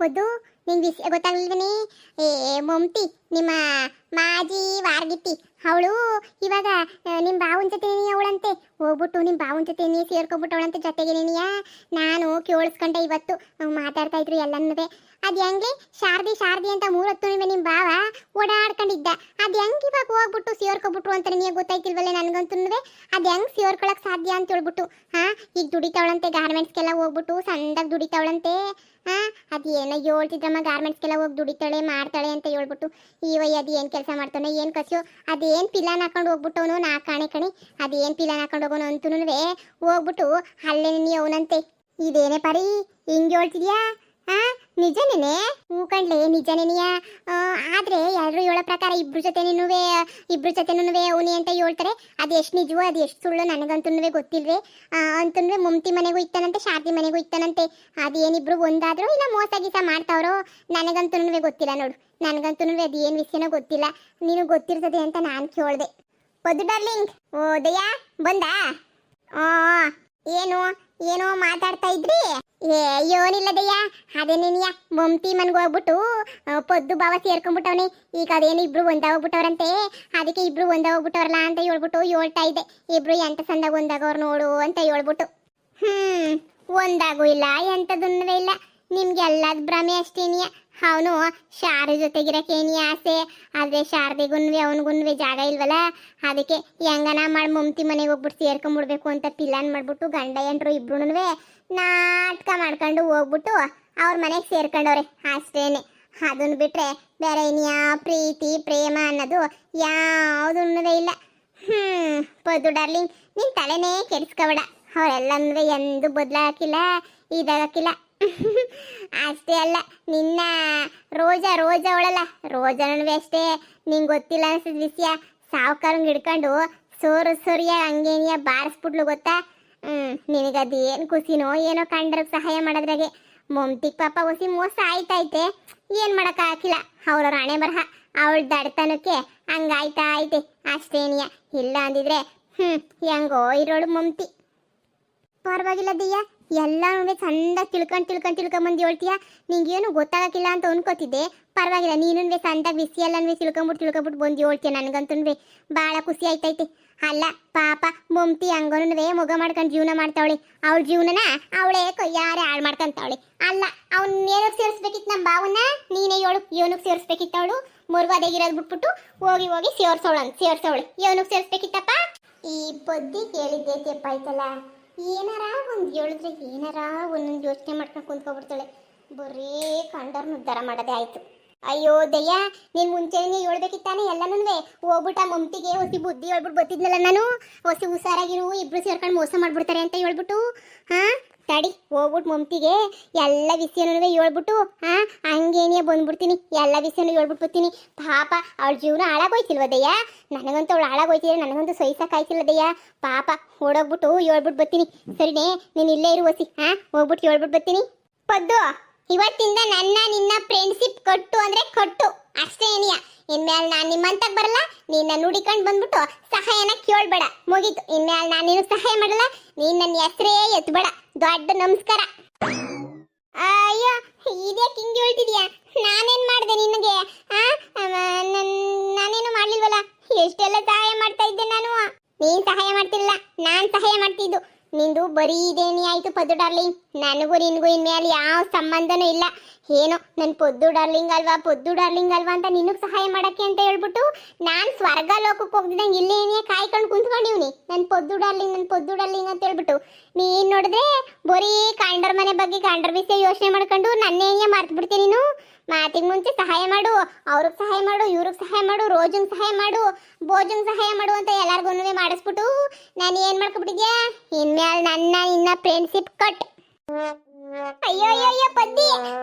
ಪೊದ್ದು ನಿಂಗೆ ವಿಷಯ ಗೊತ್ತಾಗ್ಲಿಲ್ವನಿ? ಏ ಮಮ್ತಿ, ನಿಮ್ಮ ಮಾಜಿ ವಾರ್ಗಿತ್ತಿ ಅವಳು ಇವಾಗ ನಿಮ್ಮ ಬಾವನ ಜೊತೆ ಅವಳಂತೆ ಹೋಗ್ಬಿಟ್ಟು ನಿಮ್ಮ ಬಾವನ ಜೊತೆ ನೀ ಸೇರ್ಕೊಬಿಟ್ಟವಳಂತೆ ಜೊತೆಗೆ ನೀನಿಯ. ನಾನು ಕೇಳಿಸ್ಕೊಂಡೆ ಇವತ್ತು ಮಾತಾಡ್ತಾ ಇದ್ರು ಎಲ್ಲನ್ನೂ. ಅದು ಹೆಂಗೆ ಶಾರದಿ ಶಾರದಿ ಅಂತ 3 ಹೊತ್ತು ನಿಮ್ಮ ಬಾವ ಓಡಾಡ್ಕೊಂಡಿದ್ದ. ಅದು ಹೆಂಗೆ ಇವಾಗ ಹೋಗ್ಬಿಟ್ಟು ಸೇರ್ಕೊಬಿಟ್ರು ಅಂತ ನಿನಗೆ ಗೊತ್ತಾಯ್ತಿಲ್ವಲ್ಲ ನನಗಂತೂ. ಅದು ಹೆಂಗೆ ಸೇರ್ಕೊಳಕ್ ಸಾಧ್ಯ ಅಂತ ಹೇಳ್ಬಿಟ್ಟು ಈಗ ದುಡಿತಾವಳಂತೆ ಗಾರ್ಮೆಂಟ್ಸ್ಗೆಲ್ಲ ಹೋಗ್ಬಿಟ್ಟು ಸಂದಾಗ ದುಡಿತಾವಳಂತೆ. ಅದೇನೋ ಹೇಳ್ತಿದ್ರಮ್ಮ, ಗಾರ್ಮೆಂಟ್ಸ್ಗೆಲ್ಲ ಹೋಗಿ ದುಡಿತಾಳೆ ಮಾಡ್ತಾಳೆ ಅಂತ ಹೇಳ್ಬಿಟ್ಟು. ಇವಯ್ಯ ಅದು ಏನು ಕೆಲಸ ಮಾಡ್ತಾನೆ ಏನು ಕಸು, ಅದೇನು ಪಿಲಾನ್ ಹಾಕೊಂಡು ಹೋಗ್ಬಿಟ್ಟವನು ನಾ ಕಾಣೆ ಕಣಿ. ಅದೇನು ಪಿಲಾನ್ ಹಾಕೊಂಡು ಹೋಗೋನು ಅಂತೂ ಹೋಗ್ಬಿಟ್ಟು ಅಲ್ಲೇ ನೀವು ಅವನಂತೆ. ಇದೇನೇ ಪರಿ ಹಿಂಗೆ ಹೇಳ್ತಿದ್ಯಾ? ನಿಜನೇನೆ? ಹ್ಞೂ ಕಣ್ಲೆ ನಿಜನೇನಿಯ. ಆದರೆ ಎಲ್ಲರೂ ಹೇಳೋ ಪ್ರಕಾರ ಇಬ್ರು ಜೊತೆನೂ ಅವನಿ ಅಂತ ಹೇಳ್ತಾರೆ. ಅದು ಎಷ್ಟು ನಿಜವೋ ಅದು ಎಷ್ಟು ಸುಳ್ಳು ನನಗಂತೂ ಗೊತ್ತಿಲ್ವೇ. ಅಂತಂದ್ರೆ ಮಮ್ತಿ ಮನೆಗೂ ಇತ್ತಾನಂತೆ, ಶಾರದಿ ಮನೆಗೂ ಇತ್ತಾನಂತೆ. ಅದೇನಿಬ್ರು ಒಂದಾದ್ರೂ ಇಲ್ಲ ಮೋಸ ಗೀಸ ಮಾಡ್ತಾವ್ರೋ ನನಗಂತೂ ಗೊತ್ತಿಲ್ಲ ನೋಡು. ನನಗಂತೂ ಅದು ಏನು ವಿಷಯನೋ ಗೊತ್ತಿಲ್ಲ. ನೀನು ಗೊತ್ತಿರ್ತದೆ ಅಂತ ನಾನು ಕೇಳಿದೆ. ಪೊದ್ದು ಡಾರ್ಲಿಂಗ್, ಓ ದಯಾ ಬಂದಾ? ಏನು ಏನೋ ಮಾತಾಡ್ತಾ ಇದ್ರಿ? ಏನಿಲ್ಲ ದಯ್ಯ, ಅದೇನೇನಿಯ ಮಮ್ತಿ ಮನ್ಗೆ ಹೋಗ್ಬಿಟ್ಟು ಪೊದ್ದು ಬಾವ ಸೇರ್ಕೊಂಡ್ಬಿಟ್ಟವನಿ. ಈಗ ಅದೇನು ಇಬ್ರು ಒಂದಾಗೋಗ್ಬಿಟ್ಟವ್ರಂತೆ. ಅದಕ್ಕೆ ಇಬ್ರು ಒಂದಾಗೋಗ್ಬಿಟ್ಟವ್ರಲ್ಲ ಅಂತ ಹೇಳ್ಬಿಟ್ಟು ಹೇಳ್ತಾ ಇದ್ದೆ. ಇಬ್ರು ಎಂತ ಸಂದಾಗ ಒಂದಾಗವ್ರು ನೋಡು ಅಂತ ಹೇಳ್ಬಿಟ್ಟು. ಒಂದಾಗೂ ಇಲ್ಲ ಎಂಥದನ್ನೂ ಇಲ್ಲ. ನಿಮ್ಗೆ ಎಲ್ಲದ ಭ್ರಮೆ ಅಷ್ಟೇನಿಯ. ಅವನು ಶಾರ ಜೊತೆಗಿರಕ್ಕೇನಿಯ ಆಸೆ. ಆದರೆ ಶಾರದಿಗುನ್ವೆ ಅವನಿಗುನ್ವೆ ಜಾಗ ಇಲ್ವಲ್ಲ. ಅದಕ್ಕೆ ಹೆಂಗನ ಮಾಡಿ ಮಮ್ತಿ ಮನೆಗೆ ಹೋಗ್ಬಿಟ್ಟು ಸೇರ್ಕೊಂಡ್ಬಿಡ್ಬೇಕು ಅಂತ ಪಿಲಾನ್ ಮಾಡ್ಬಿಟ್ಟು ಗಂಡ ಎಂಟ್ರು ಇಬ್ರು ನಾಟಕ ಮಾಡ್ಕೊಂಡು ಹೋಗ್ಬಿಟ್ಟು ಅವ್ರ ಮನೆಗೆ ಸೇರ್ಕೊಂಡವ್ರೆ ಅಷ್ಟೇನೆ. ಅದನ್ನು ಬಿಟ್ರೆ ಬೇರೆ ಇನ್ಯಾವ ಪ್ರೀತಿ ಪ್ರೇಮ ಅನ್ನೋದು ಯಾವುದನ್ನೂ ಇಲ್ಲ. ಪೊದ್ದು ಡಾರ್ಲಿಂಗ್, ನಿನ್ನ ತಲೆನೇ ಕೆಡಿಸ್ಕೊಬೇಡ. ಅವರೆಲ್ಲನೂ ಎಂದು ಬದಲಾಗಿಲ್ಲ, ಇದಾಗಿಲ್ಲ. ಅಷ್ಟೇ ಅಲ್ಲ, ನಿನ್ನ ರೋಜಾ ಅವಳಲ್ಲ, ರೋಜಾನೂ ಅಷ್ಟೇ. ನಿಂಗೆ ಗೊತ್ತಿಲ್ಲ ಅನ್ಸಿದ ವಿಷಯ. ಸಾವುಕಾರಂಗೆ ಹಿಡ್ಕೊಂಡು ಸೋರಿಯ ಹಂಗೇನಿಯ ಬಾರಿಸ್ಬಿಟ್ಲು ಗೊತ್ತಾ? ನಿನಗದು ಏನು ಖುಷಿನೋ ಏನೋ ಕಂಡ್ರಿಗೆ ಸಹಾಯ ಮಾಡೋದ್ರಾಗೆ. ಮಮ್ತಿಗೆ ಪಾಪ ಹೊಸಿ ಮೋಸ ಆಯ್ತೈತೆ, ಏನು ಮಾಡೋಕ್ಕಾಗಿಲ್ಲ. ಅವ್ರ ಹಣೆ ಬರಹ, ಅವಳ ದಡ್ತನಕ್ಕೆ ಹಂಗಾಯ್ತಾ ಐತೆ ಅಷ್ಟೇನಿಯ. ಇಲ್ಲ ಅಂದಿದ್ರೆ ಹೆಂಗೋ ಇರೋಳು ಮಮ್ತಿ. ಪರವಾಗಿಲ್ಲ ದಯ್ಯ, ಎಲ್ಲನೂ ಚಂದಾಗಿ ತಿಳ್ಕೊಂಬಂದು ಹೇಳ್ತೀಯ. ನಿಂಗೇನು ಗೊತ್ತಾಗಕ್ಕಿಲ್ಲ ಅಂತ ಅನ್ಕೋತಿದ್ದೆ. ಪರವಾಗಿಲ್ಲ, ನೀನು ಸಂದಾಗ ಬಿಸಿ ಎಲ್ಲನೂ ತಿಳ್ಕೊಂಬಿಟ್ಟು ಬಂದು ಹೇಳ್ತೀಯ. ನನಗಂತೂ ಭಾಳ ಖುಷಿ ಆಯ್ತೈತೆ. ಅಲ್ಲ ಪಾಪ ಮಮ್ತಿ ಹಂಗನೂ ಮೊಗ ಮಾಡ್ಕೊಂಡು ಜೀವನ ಮಾಡ್ತಾವಳೆ. ಅವಳ ಜೀವನನ ಅವಳೇ ಕೈಯಾರೆ ಹಾಳು ಮಾಡ್ಕೊಂತಾವಳೆ. ಅಲ್ಲ, ಏನಕ್ಕೆ ಸೇರಿಸ್ಬೇಕಿತ್ತು ನಮ್ಮ ಬಾವನ್ನ? ನೀನೇ ಹೇಳು, ಏನಕ್ಕೆ ಸೇರಿಸ್ಬೇಕಿತ್ತು? ಅವಳು ಮುರುವಾದಾಗಿರೋದು ಬಿಟ್ಬಿಟ್ಟು ಹೋಗಿ ಸೇರ್ಸೋಳೆ. ಏನಕ್ಕೆ ಸೇರಿಸ್ಬೇಕಿತ್ತಪ್ಪ? ಈ ಬುದ್ಧಿ ಕೇಳಿದ್ದೆ ತೆಪ್ಪಾಯ್ತಲ್ಲ. ಏನಾರ ಒಂದು ಹೇಳಿದ್ರೆ ಏನಾರ ಒಂದೊಂದು ಯೋಚನೆ ಮಾಡ್ಕೊಂಡು ಕುಂತ್ಕೊಬಿಡ್ತಾಳೆ. ಬರೀ ಕಂಡರ್ನ ಉದ್ಧಾರ ಮಾಡೋದೇ ಆಯ್ತು. ಅಯ್ಯೋ ದಯ್ಯ, ನೀನು ಮುಂಚೆನೇ ಹೇಳ್ಬೇಕಿತ್ತಾನೆ ಎಲ್ಲನೂ. ಹೋಗ್ಬಿಟ್ಟ ಮಮ್ತಿಗೆ ಹೊಸಿ ಬುದ್ಧಿ ಹೇಳ್ಬಿಟ್ಟು ಬರ್ತಿದ್ನಲ್ಲ ನಾನು. ಹೊಸಿ ಹುಷಾರಾಗಿರು, ಇಬ್ರು ಸೇರ್ಕೊಂಡು ಮೋಸ ಮಾಡ್ಬಿಡ್ತಾರೆ ಅಂತ ಹೇಳ್ಬಿಟ್ಟು. ತಡಿ, ಹೋಗ್ಬಿಟ್ಟು ಮಮ್ತಿಗೆ ಎಲ್ಲ ವಿಷಯನೂ ಹೇಳ್ಬಿಟ್ಟು ಹಂಗೇನೇ ಬಂದ್ಬಿಡ್ತೀನಿ. ಎಲ್ಲ ವಿಷಯನೂ ಹೇಳ್ಬಿಟ್ಟು ಬರ್ತೀನಿ. ಪಾಪ ಅವಳ ಜೀವನ ಹಾಳಾಗೋಯ್ತಿಲ್ವ ದಯ್ಯ? ನನಗಂತೂ ಅವಳು ಹಾಳಾಗೋಯ್ತಿದ್ರೆ ನನಗಂತೂ ಸಹಿಸಕ್ಕಾಯ್ತಿಲ್ಲ ದಯ್ಯ. ಪಾಪ ಓಡೋಗ್ಬಿಟ್ಟು ಹೇಳ್ಬಿಟ್ಟು ಬರ್ತೀನಿ. ಸರಿನೇ, ನೀನು ಇಲ್ಲೇ ಇರು ಹೊಸಿ. ಹೋಗ್ಬಿಟ್ಟು ಹೇಳ್ಬಿಟ್ಟು ಬರ್ತೀನಿ. ಪದ್ದು, ಇವತ್ತಿಂದ ನಿನ್ನ ಫ್ರೆಂಡ್ಶಿಪ್ ಕೊಟ್ಟು ಅಂದ್ರೆ ಕೊಟ್ಟು ಅಷ್ಟೇ ಏನಿಯ. ಇನ್ಮೇಲೆ ನಾನು ನಿಮ್ಮಂತಕ್ಕೆ ಬರಲ್ಲ. ನೀನು ನುಡಿಕೊಂಡು ಬಂದ್ಬಿಟ್ಟು ಸಹಾಯನ ಕೇಳಬೇಡ, ಮುಗೀತು. ಇನ್ಮೇಲೆ ನಾನು ನಿನಗೆ ಸಹಾಯ ಮಾಡಲ್ಲ. ನೀನು ನನ್ನ ಹೆಸರೇ ಎತ್ತಬೇಡ. ದೊಡ್ಡ ನಮಸ್ಕಾರ. ಅಯ್ಯೋ, ಇದೇ ಹಿಂಗೆ ಹೇಳ್ತಿದ್ಯಾ? ನಾನೇನು ಮಾಡಿದೆ ನಿನಗೆ? ನಾನೇನು ಮಾಡಲಿಲ್ವಲ್ಲ. ಎಷ್ಟೆಲ್ಲ ಸಹಾಯ ಮಾಡ್ತಾ ಇದ್ದೆ ನಾನು. ನೀನು ಸಹಾಯ ಮಾಡ್ತಿಲ್ಲ, ನಾನು ಸಹಾಯ ಮಾಡ್ತಿದ್ದು. ನಿಂದು ಬರೀ ಇದೇನಿ ಆಯ್ತು ಪೊದ್ದು ಡಾರ್ಲಿಂಗ್. ನನಗೂ ನಿನಗೂ ಇನ್ಮೇಲೆ ಯಾವ ಸಂಬಂಧನೂ ಇಲ್ಲ. ಏನೋ ನನ್ನ ಪೊದ್ದು ಡಾರ್ಲಿಂಗ್ ಅಲ್ವಾ ಅಂತ ನಿನಗೆ ಸಹಾಯ ಮಾಡೋಕ್ಕೆ ಅಂತ ಹೇಳ್ಬಿಟ್ಟು ನಾನು ಸ್ವರ್ಗ ಲೋಕಕ್ಕೆ ಹೋಗ್ದಿದ್ದಂಗೆ ಇಲ್ಲೇ ಏನೇ ಕಾಯ್ಕೊಂಡು ಕುಂತ್ಕೊಂಡಿವ್ನಿ. ನನ್ನ ಪೊದ್ದು ಡಾರ್ಲಿಂಗ್ ಅಂತ ಹೇಳ್ಬಿಟ್ಟು ನೀನು ನೋಡಿದ್ರೆ ಬರೀ ಕಾಂಡರ್ ಮನೆ ಬಗ್ಗೆ ಕಾಂಡರ್ ವಿಷಯ ಯೋಚನೆ ಮಾಡ್ಕೊಂಡು ನನ್ನೇನೇ ಮರ್ತು ಬಿಡ್ತೀನಿ. ನೀನು ಮಾತಿಗೆ ಮುಂಚೆ ಸಹಾಯ ಮಾಡು, ಅವ್ರಿಗೆ ಸಹಾಯ ಮಾಡು, ಇವ್ರಿಗೆ ಸಹಾಯ ಮಾಡು, ರೋಜಂಗೆ ಸಹಾಯ ಮಾಡು, ಭೋಜಂಗೆ ಸಹಾಯ ಮಾಡು ಅಂತ ಎಲ್ಲರಿಗೂ ಮಾಡಿಸ್ಬಿಟ್ಟು ನಾನು ಏನು ಮಾಡ್ಕೊಬಿಟ್ಟಿದ್ಯಾ? ಇನ್ಮೇಲೆ ನಿನ್ನ ಫ್ರೆಂಡ್ಶಿಪ್ ಕಟ್. ಅಯ್ಯೋ ಪದ್ದಿ,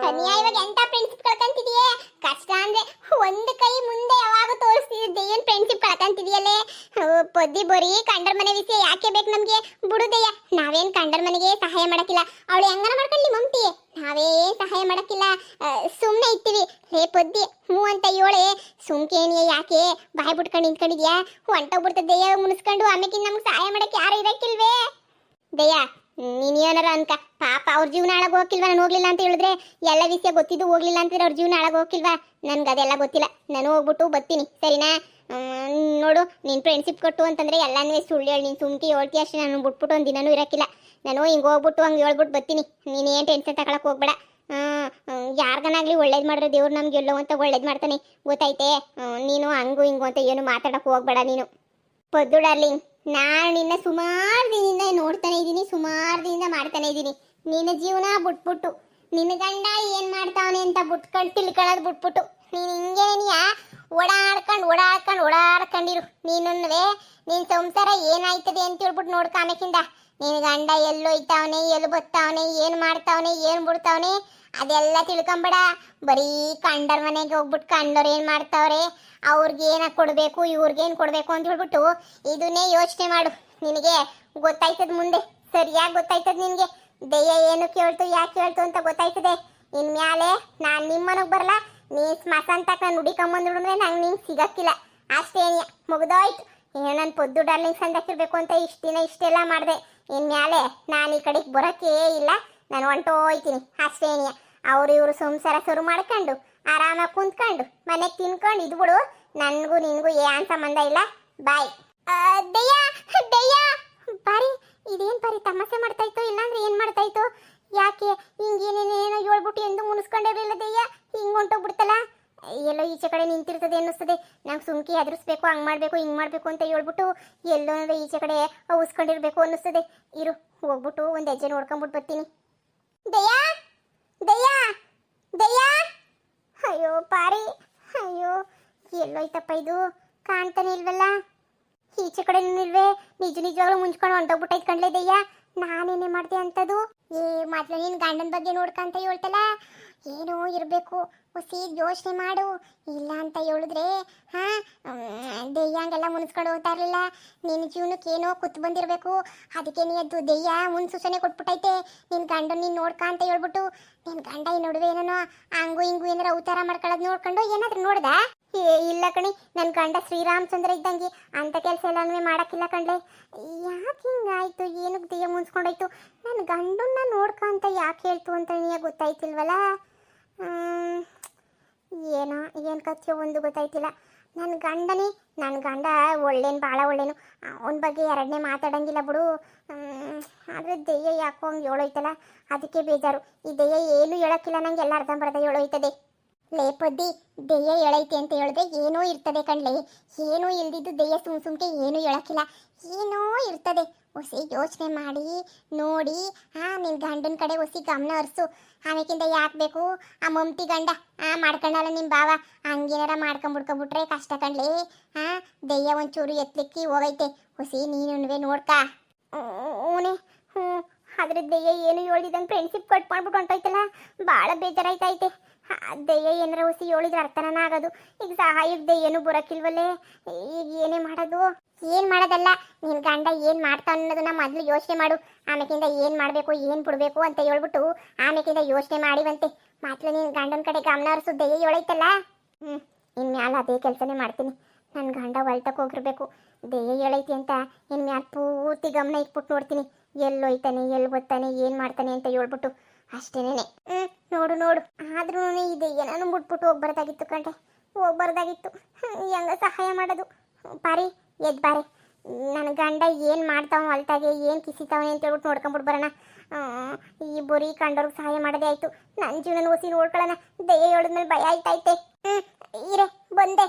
ಇವಾಗ ಎಂತ ಫ್ರೆಂಡ್ಶಿಪ್ ಕಳ್ಕೊಂತಿದೀಯೇ? ಕಷ್ಟ ಅಂದ್ರೆ ಒಂದು ಕೈ ಮುಂದೆ ಯಾವಾಗ ತೋರಿಸ್ತಿದ್ದೆ, ಏನ್ ಫ್ರೆಂಡ್ಶಿಪ್ ಕಳ್ಕೊಂತಿದೀಯಲ್ಲೇ? ಪೊದ್ದಿ ಬರೀ ಕಂಡರ್ ಮನೆ ವಿಷಯ ಯಾಕೆ ಬೇಕು ನಮ್ಗೆ? ಬಿಡುದಯ್ಯ, ನಾವೇನ್ ಕಂಡರ್ ಮನೆಗೆ ಸಹಾಯ ಮಾಡಕ್ಕಿಲ್ಲ. ಅವಳು ಹೆಂಗನ ಮಾಡ್ಕೊಳ್ಳಿ ಮಮ್ತಿ, ನಾವೇ ಸಹಾಯ ಮಾಡಕ್ಕಿಲ್ಲ. ಸುಮ್ಮನೆ ಇರ್ತೀವಿ. ಹೇ ಪೊದ್ದಿ, ಹ್ಞೂ ಅಂತ ಹೇಳಿ ಸುಮ್ಕೇನಿಯ ಯಾಕೆ ಬಾಯ್ ಬಿಟ್ಕೊಂಡು ನಿಂತ್ಕೊಂಡಿದ್ಯಾ? ಹೊಂಟೋಗ್ಬಿಡ್ತದೆಯ್ಯ ಮುನಿಸ್ಕೊಂಡು. ಆಮೇಲೆ ನಮ್ಗೆ ಸಹಾಯ ಮಾಡಕ್ಕೆ ಯಾರು ಇರಕ್ಕಿಲ್ವೇ? ದಯ್ಯ, ನೀನ್ ಏನಾರ ಅನ್ಕ ಪಾಪ ಅವ್ರ ಜೀವನ ಹಾಳಾಗ್ ಹೋಗಿಲ್ವಾ ನಾನು ಹೋಗ್ಲಿಲ್ಲ ಅಂತ ಹೇಳಿದ್ರೆ ಎಲ್ಲ ವಿಷಯ ಗೊತ್ತಿದ್ದು ಹೋಗ್ಲಿಲ್ಲ ಅಂತಿದ್ರೆ ಅವ್ರ ಜೀವನ ಹಾಳಾಗ್ ಹೋಗಿಲ್ವಾ ನನ್ಗೆ ಅದೆಲ್ಲ ಗೊತ್ತಿಲ್ಲ ನಾನು ಹೋಗ್ಬಿಟ್ಟು ಬರ್ತೀನಿ ಸರಿನಾ ನೋಡು ನೀನ್ ಫ್ರೆಂಡ್ಶಿಪ್ ಕೊಟ್ಟು ಅಂತಂದ್ರೆ ಎಲ್ಲಾನು ಸುಳ್ಳು ಹೇಳಿ ನೀನ್ ಸುಮ್ಕಿ ಹೇಳ್ತಿ ಅಷ್ಟೇ ನಾನು ಬಿಟ್ಬಿಟ್ಟು ಒಂದ್ ದಿನನೂ ಇರಕ್ಕಿಲ್ಲ ನಾನು ಹಿಂಗೆ ಹೋಗ್ಬಿಟ್ಟು ಹಂಗೆ ಹೇಳ್ಬಿಟ್ಟು ಬರ್ತೀನಿ ನೀನೇನು ಟೆನ್ಷನ್ ತಗೊಳಕ್ ಹೋಗ್ಬೇಡ ಯಾರಿಗನಾಗ್ಲಿ ಒಳ್ಳೇದು ಮಾಡಿದ್ರೆ ದೇವ್ರು ನಮ್ಗೆ ಎಲ್ಲೋ ಅಂತ ಒಳ್ಳೇದು ಮಾಡ್ತಾನೆ ಗೊತ್ತೈತೆ ನೀನು ಹಂಗು ಹಿಂಗು ಅಂತ ಏನು ಮಾತಾಡಕ್ ಹೋಗ್ಬೇಡ ನೀನು ಪದ್ದು ಡಾರ್ಲಿಂಗ್ ನಾನು ನಿನ್ನ ಸುಮಾರು ದಿನದಿಂದ ನೋಡ್ತಾನೆ ಇದ್ದೀನಿ ಸುಮಾರು ದಿನದಿಂದ ಮಾಡ್ತಾನೆ ಇದ್ದೀನಿ ನಿನ್ನ ಜೀವನ ಬಿಟ್ಬಿಟ್ಟು ನಿನ್ನ ಗಂಡ ಏನ್ ಮಾಡ್ತಾವನೆ ಅಂತ ಬಿಟ್ಕೊಂಡು ತಿಳ್ಕೊಳ್ಳೋದು ಬಿಟ್ಬಿಟ್ಟು ನೀನು ಹಿಂಗೇನಿಯಾ ಓಡಾಡ್ಕೊಂಡಿರು ನೀನುನ್ನುವೆ ನಿನ್ ಸಂಸಾರ ಏನಾಯ್ತದೆ ಅಂತ ಹೇಳ್ಬಿಟ್ಟು ನೋಡ್ಕಾಮೇಕಿಂದ ನಿನ್ ಗಂಡ ಎಲ್ಲೋಯ್ತಾವನೆ ಎಲ್ಲಿ ಬತ್ತಾವನೆ ಏನ್ ಮಾಡ್ತಾವನೆ ಏನ್ ಬಿಡ್ತಾವನೆ ಅದೆಲ್ಲ ತಿಳ್ಕೊಂಬೇಡ ಬರೀ ಕಂಡರ್ ಮನೆಗೆ ಹೋಗ್ಬಿಟ್ಟು ಕಂಡೋರ್ ಏನ್ ಮಾಡ್ತಾವ್ರೆ ಅವ್ರಿಗೇನ ಕೊಡ್ಬೇಕು ಇವ್ರಿಗೇನ್ ಕೊಡ್ಬೇಕು ಅಂತ ಹೇಳ್ಬಿಟ್ಟು ಇದನ್ನೇ ಯೋಚನೆ ಮಾಡು ನಿನಗೆ ಗೊತ್ತಾಯ್ತದ ಮುಂದೆ ಸರಿಯಾಗಿ ಗೊತ್ತಾಯ್ತದ ನಿನ್ಗೆ ದೆಯ್ಯ ಏನು ಕೇಳ್ತು ಯಾಕೆ ಕೇಳ್ತು ಅಂತ ಗೊತ್ತಾಯ್ತದೆ ಇನ್ಮ್ಯಾಲೆ ನಾನ್ ನಿಮ್ಮನಗ್ ಬರಲ್ಲ ನೀ ಸ್ಮಶಾನ ತಕ್ಕ ನಾನು ಹುಡಿಕೊಂಬಂದ್ರೆ ನಂಗೆ ನಿಂಗೆ ಸಿಗಕ್ಕಿಲ್ಲ ಅಷ್ಟೇನಿಯ ಮುಗ್ದೋಯ್ತು ನನ್ನ ಪೊದ್ದು ಡಾರ್ಲಿಂಗ್ ಸಂದಕ್ಕಿರ್ಬೇಕು ಅಂತ ದಿನ ಇಷ್ಟೆಲ್ಲ ಮಾಡಿದೆ ಇನ್ಮ್ಯಾಲೆ ನಾನು ಈ ಕಡೆಗೆ ಬರೋಕ್ಕೇ ಇಲ್ಲ ನಾನು ಹೊಂಟೋಯ್ತೀನಿ ಅಷ್ಟೇನಿಯ ಅವ್ರು ಇವರು ಸಂಸಾರ ಶುರು ಮಾಡ್ಕೊಂಡು ಆರಾಮಾಗಿ ಕುಂತ್ಕೊಂಡು ಮನೆಗೆ ತಿನ್ಕೊಂಡು ಇದು ಬಿಡು ನನಗೂ ನಿನಗೂ ಏನ್ ಸಂಬಂಧ ಇಲ್ಲ ಬಾಯ್ ದಯ್ಯ ದಯ್ಯ ಬಾರಿ ಇದೇನು ಬಾರಿ ತಮಾಷೆ ಮಾಡ್ತಾ ಇತ್ತು ಇಲ್ಲಾಂದ್ರೆ ಏನು ಮಾಡ್ತಾ ಇತ್ತು ಯಾಕೆ ಹಿಂಗೇನೇನೇನೋ ಹೇಳ್ಬಿಟ್ಟು ಎಂದು ಮುನಿಸ್ಕೊಂಡಿರಲಿಲ್ಲ ದಯ್ಯ ಹಿಂಗೆ ಹೊಂಟೋಗ್ಬಿಡ್ತಲ್ಲ ಎಲ್ಲೋ ಈಚೆ ಕಡೆ ನಿಂತಿರ್ತದೆ ಅನ್ನಿಸ್ತದೆ ನಂಗೆ ಸುಮ್ಕಿ ಎದುರಿಸ್ಬೇಕು ಹಂಗೆ ಮಾಡಬೇಕು ಹಿಂಗೆ ಮಾಡಬೇಕು ಅಂತ ಹೇಳ್ಬಿಟ್ಟು ಎಲ್ಲೋ ಈಚೆ ಕಡೆ ಉಸ್ಕೊಂಡಿರ್ಬೇಕು ಅನ್ನಿಸ್ತದೆ ಇರು ಹೋಗ್ಬಿಟ್ಟು ಒಂದು ಹೆಜ್ಜೆ ನೋಡ್ಕೊಂಬಿಟ್ಟು ಬರ್ತೀನಿ ದಯ್ಯಾ ದಯ್ಯಾ ದಯ್ಯಾ ಅಯ್ಯೋ ಪಾರಿ ಅಯ್ಯೋ ಎಲ್ಲೋಯ್ತಪ್ಪ ಇದು ಕಾಣ್ತಾನೆ ಇಲ್ವಲ್ಲ ಈಚೆ ಕಡೆ ಇಲ್ವೇ ನಿಜವಾಗ್ಲೂ ಮುಂಚ್ಕೊಂಡು ಹೊಂಟೋಗ್ಬಿಟ್ಟೈತ್ ಕಣ್ಲೆ ದಯ್ಯ ನಾನೇನೇ ಮಾಡ್ದೆ ಅಂತದು ಮೊದ್ಲು ನಿನ್ ಗಂಡನ ಬಗ್ಗೆ ನೋಡ್ಕಂತ ಹೇಳ್ತಲ್ಲ ಏನೋ ಇರಬೇಕು ಹೊಸಿ ಯೋಚನೆ ಮಾಡು ಇಲ್ಲ ಅಂತ ಹೇಳಿದ್ರೆ ಹಾ ದೆಯ್ಯ ಹಂಗೆಲ್ಲ ಮುನ್ಸ್ಕೊಂಡು ಹೋಗ್ತಾ ಇರಲಿಲ್ಲ ನಿನ್ನ ಜೀವನಕ್ಕೆ ಏನೋ ಕೂತ್ ಬಂದಿರಬೇಕು ಅದಕ್ಕೆ ನೀ ಅದು ದೆಯ್ಯ ಮುನ್ಸೂಚನೆ ಕೊಟ್ಬಿಟ್ಟೈತೆ ನಿನ್ನ ಗಂಡನ ನೀನು ನೋಡ್ಕ ಅಂತ ಹೇಳ್ಬಿಟ್ಟು ನಿನ್ನ ಗಂಡ ಈ ನಡುವೆ ಏನೇನೋ ಹಂಗು ಹಿಂಗು ಏನಾರ ಅವತಾರ ಮಾಡ್ಕೊಳ್ಳೋದು ನೋಡ್ಕೊಂಡು ಏನಾದ್ರೂ ನೋಡ್ದ ಇಲ್ಲ ಕಣಿ ನನ್ನ ಗಂಡ ಶ್ರೀರಾಮಚಂದ್ರ ಇದ್ದಂಗೆ ಅಂತ ಕೆಲಸ ಎಲ್ಲನೂ ಮಾಡೋಕ್ಕಿಲ್ಲ ಕಣ್ಲೆ ಯಾಕೆ ಹಿಂಗಾಯ್ತು ಏನಕ್ಕೆ ದೆಯ್ಯ ಮುನ್ಸ್ಕೊಂಡೋಯ್ತು ನನ್ನ ಗಂಡನ್ನ ನೋಡ್ಕ ಅಂತ ಯಾಕೆ ಹೇಳ್ತು ಅಂತ ನೀನು ಗೊತ್ತಾಯ್ತಿಲ್ವಲ್ಲ ಏನೋ ಏನು ಕಥೆ ಒಂದು ಗೊತ್ತಾಯ್ತಿಲ್ಲ ನನ್ನ ಗಂಡ ಒಳ್ಳೇನು ಭಾಳ ಒಳ್ಳೇನು ಅವನ ಬಗ್ಗೆ ಎರಡನೇ ಮಾತಾಡಂಗಿಲ್ಲ ಬಿಡು ಆದರೆ ದೆಯ್ಯ ಯಾಕೋ ಹಂಗೆ ಹೇಳೋಯ್ತಲ್ಲ ಅದಕ್ಕೆ ಬೇಜಾರು ಈ ದೆಯ್ಯ ಏನು ಹೇಳೋಕ್ಕಿಲ್ಲ ನಂಗೆ ಎಲ್ಲ ಅರ್ಧಂಬರ್ಧ ಹೇಳೋಯ್ತದೆ ಲೇ ಪದ್ದಿ ದೆಯ್ಯ ಹೇಳೈತೆ ಅಂತ ಹೇಳಿದ್ರೆ ಏನೋ ಇರ್ತದೆ ಕಣ್ಲೆ ಏನೂ ಇಲ್ದಿದ್ದು ದೆಯ್ಯ ಸುಮ್ಕೆ ಏನೂ ಹೇಳೋಕ್ಕಿಲ್ಲ ಏನೋ ಇರ್ತದೆ ಹೊಸಿ ಯೋಚನೆ ಮಾಡಿ ನೋಡಿ ನಿನ್ನ ಗಂಡನ ಕಡೆ ಹೊಸಿ ಗಮನ ಹರಿಸು ಆಮೇಕಿಂದ ಯಾಕೆ ಬೇಕು ಆ ಮಮತಿ ಗಂಡ ಮಾಡ್ಕೊಂಡಲ್ಲ ನಿಮ್ಮ ಭಾವ ಹಂಗೇನಾರ ಮಾಡ್ಕೊಂಬಿಡ್ಕೊಂಬಿಟ್ರೆ ಕಷ್ಟ ಕಣ್ಲಿ ದೆಯ್ಯ ಒಂಚೂರು ಎತ್ತಲಿಕ್ಕಿ ಹೋಗೈತೆ ಹೊಸಿ ನೀನುವೆ ನೋಡ್ಕ ಹ್ಞೂ ಆದ್ರೆ ದೆಯ್ಯ ಏನು ಹೇಳಿದಂಗೆ ಫ್ರೆಂಡ್ಶಿಪ್ ಕಟ್ ಮಾಡ್ಬಿಟ್ಟು ಹೊಂಟೋಯ್ತಲ್ಲ ಭಾಳ ಬೇಜಾರಾಯ್ತೈತೆ ದೆಯ್ಯ ಏನಾರ ಹೊಸಿ ಹೇಳಿದ್ರೆ ಅರ್ಥನ ಆಗೋದು ಈಗ ಸಹಾಯಕ್ಕೆ ದೆಯ್ಯನೂ ಬರೋಕ್ಕಿಲ್ವಲ್ಲೇ ಈಗ ಏನೇ ಮಾಡೋದು ಏನು ಮಾಡೋದಲ್ಲ ನಿನ್ನ ಗಂಡ ಏನು ಮಾಡ್ತಾ ಅನ್ನೋದನ್ನ ಮೊದಲು ಯೋಚನೆ ಮಾಡು ಆಮೇಕಿಂದ ಏನು ಮಾಡಬೇಕು ಏನು ಬಿಡಬೇಕು ಅಂತ ಹೇಳ್ಬಿಟ್ಟು ಆಮೇಕಿಂದ ಯೋಚನೆ ಮಾಡಿವಂತೆ ಮೊದಲು ನಿನ್ನ ಗಂಡನ ಕಡೆ ಗಮನ ಹರಿಸು ದೆಯ್ಯ ಹೇಳೈತಲ್ಲ ಇನ್ಮ್ಯಾಲ ಅದೇ ಕೆಲಸನೇ ಮಾಡ್ತೀನಿ ನನ್ನ ಗಂಡ ಹೊಲ್ಟಕ್ಕೆ ಹೋಗಿರ್ಬೇಕು ದೆಯ್ಯ ಹೇಳೈತಿ ಅಂತ ಇನ್ಮ್ಯಾಲ ಪೂರ್ತಿ ಗಮನ ಇಟ್ಬಿಟ್ಟು ನೋಡ್ತೀನಿ ಎಲ್ಲೋಯ್ತಾನೆ ಎಲ್ಲಿ ಬರ್ತಾನೆ ಏನು ಮಾಡ್ತಾನೆ ಅಂತ ಹೇಳ್ಬಿಟ್ಟು ಅಷ್ಟೇನೆ ನೋಡು ಆದ್ರೂ ಈ ದೆಯ್ಯ ನಾನು ಬಿಟ್ಬಿಟ್ಟು ಹೋಗ್ಬಾರ್ದಾಗಿತ್ತು ಕಂಡೆ ಹೋಗ್ಬಾರ್ದಾಗಿತ್ತು ಹೆಂಗ ಸಹಾಯ ಮಾಡೋದು ಬಾರಿ ಎದ್ ಬಾರಿ ನನ್ನ ಗಂಡ ಏನು ಮಾಡ್ತಾವ ಹೊಲ್ತಾಗೆ ಏನು ಕಿಸಿತಾವನೆ ಅಂತ ಹೇಳ್ಬಿಟ್ಟು ನೋಡ್ಕೊಂಬಿಟ್ಟು ಬರೋಣ ಈ ಬರೀ ಕಂಡವ್ರಿಗೆ ಸಹಾಯ ಮಾಡೋದೇ ಆಯಿತು ನನ್ನ ಜೀವನ ಓಸಿ ನೋಡ್ಕೊಳ್ಳೋಣ ದೆಯ್ಯ ಹೇಳಿದ್ಮೇಲೆ ಭಯ ಆಯ್ತೈತೆ ಇರೇ ಬಂದೆ